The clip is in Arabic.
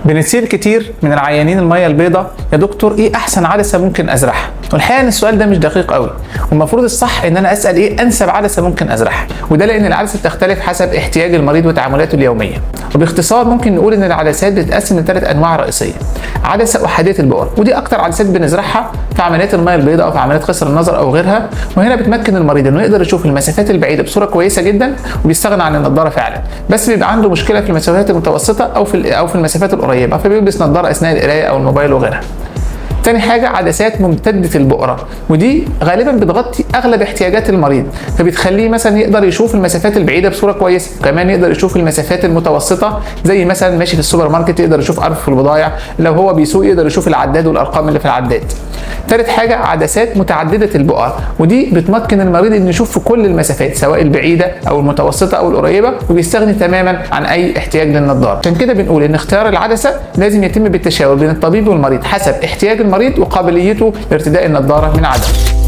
بنسير كتير من العيانين الميه البيضاء، يا دكتور ايه احسن عدسه ممكن ازرعها؟ والحقيقه ان السؤال ده مش دقيق قوي، والمفروض الصح ان انا اسال ايه انسب عدسه ممكن ازرعها، وده لان العدسه بتختلف حسب احتياج المريض وتعاملاته اليوميه. وباختصار ممكن نقول ان العدسات بتتقسم لثلاث انواع رئيسيه. عدسه احاديه البؤر، ودي اكتر عدسات بنزرعها في عمليات الميه البيضاء او في عمليات قصر النظر او غيرها، وهنا بتمكن المريض انه يقدر يشوف المسافات البعيده بصوره كويسه جدا وبيستغنى عن النضاره فعلا، بس بيبقى عنده مشكله في المسافات المتوسطه او في المسافات القريبه، فبيلبس نضاره اثناء القرايه او الموبايل وغيرها. تاني حاجة عدسات ممتدة البؤرة، ودي غالبا بتغطي أغلب احتياجات المريض، فبتخليه مثلا يقدر يشوف المسافات البعيدة بصورة كويسة، وكمان يقدر يشوف المسافات المتوسطة، زي مثلا ماشي في السوبر ماركت يقدر يشوف أرفف البضائع، لو هو بيسوق يقدر يشوف العداد والأرقام اللي في العداد. تالت حاجة عدسات متعددة البؤر، ودي بتمكن المريض إنه يشوف في كل المسافات سواء البعيدة أو المتوسطة أو القريبة، وبيستغني تماما عن أي احتياج للنظارة. عشان كده بنقول إن اختيار العدسة لازم يتم بالتشاور بين الطبيب والمريض حسب احتياج المريض وقابليته لارتداء النظارة من عدم.